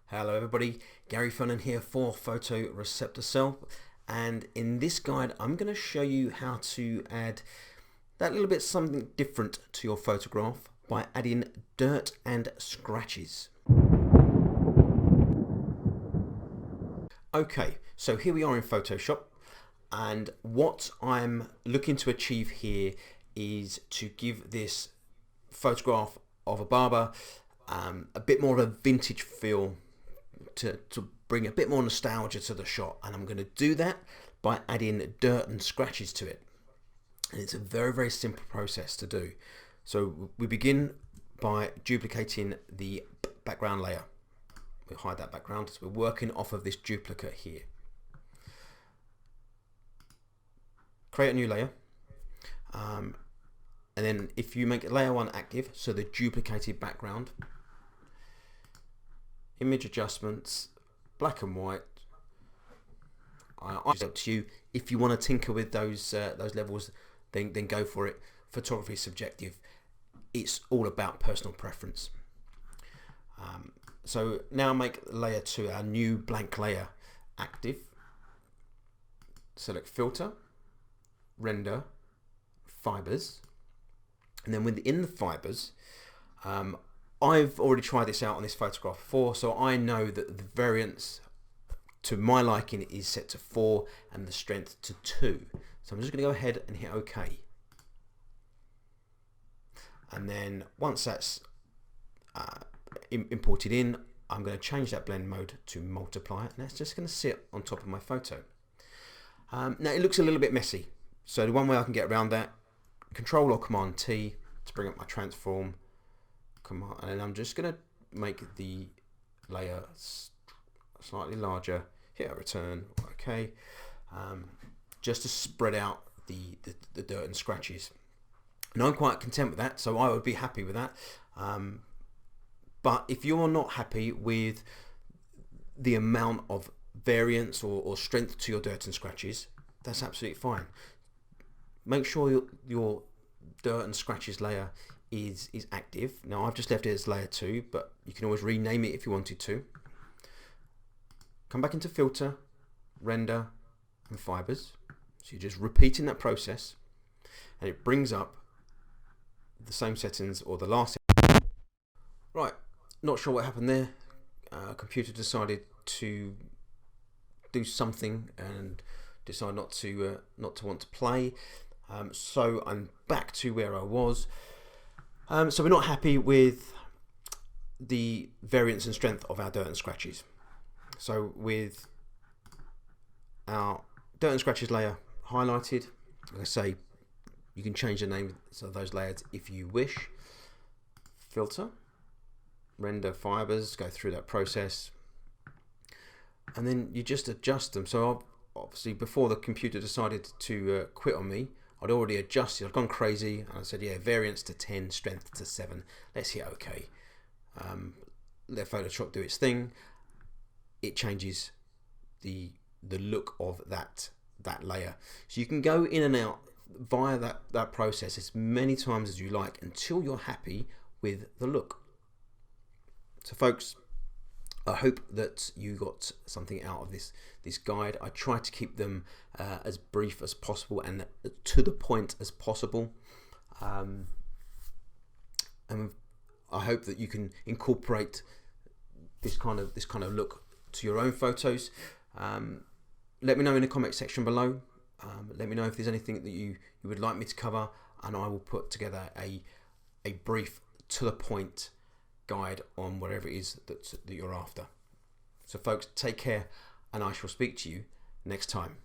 Hello everybody, Gary Fernan here for Photoreceptorcell, and in this guide I'm going to show you how to add that little bit something different to your photograph by adding dirt and scratches. Okay, so here we are in Photoshop, and what I'm looking to achieve here is to give this photograph of a barber a bit more of a vintage feel, to bring a bit more nostalgia to the shot, and I'm going to do that by adding dirt and scratches to it. And it's a very simple process to do. So we begin by duplicating the background layer. We hide that background, so we're working off of this duplicate here. Create a new layer, and then if you make layer 1 active, so the duplicated background, image adjustments, black and white. It's up to you. If you want to tinker with those levels, then go for it. Photography is subjective. It's all about personal preference. So now make layer 2, our new blank layer, active. Select filter, render, fibers, and then within the fibers, I've already tried this out on this photograph before, so I know that the variance to my liking is set to 4 and the strength to 2. So I'm just going to go ahead and hit OK. And then once that's imported in, I'm going to change that blend mode to multiply, and that's just going to sit on top of my photo. Now it looks a little bit messy, so the one way I can get around that, Control or Command T to bring up my transform. And then I'm just going to make the layer slightly larger, hit a return, okay, just to spread out the dirt and scratches. And I'm quite content with that, so I would be happy with that. But if you're not happy with the amount of variance or strength to your dirt and scratches, that's absolutely fine. Make sure your dirt and scratches layer is active. Now I've just left it as layer 2, but you can always rename it if you wanted to. Come back into filter, render, and fibers. So you're just repeating that process, and it brings up the same settings or the last. Right, not sure what happened there. Computer decided to do something and decided not to want to play. So I'm back to where I was. So we're not happy with the variance and strength of our dirt and scratches. So with our dirt and scratches layer highlighted, like I say, you can change the name of those layers if you wish. Filter, render, fibers, go through that process, and then you just adjust them. So obviously before the computer decided to quit on me, I'd already adjusted. I'd gone crazy, and I said, yeah, variance to 10, strength to 7. Let's hit OK. Let Photoshop do its thing. It changes the look of that layer. So you can go in and out via that process as many times as you like until you're happy with the look. So folks, I hope that you got something out of this guide. I try to keep them as brief as possible and to the point as possible, and I hope that you can incorporate this kind of look to your own photos. Let me know in the comment section below. Let me know if there's anything that you would like me to cover, and I will put together a brief, to the point guide on whatever it is that you're after. So folks, take care, and I shall speak to you next time.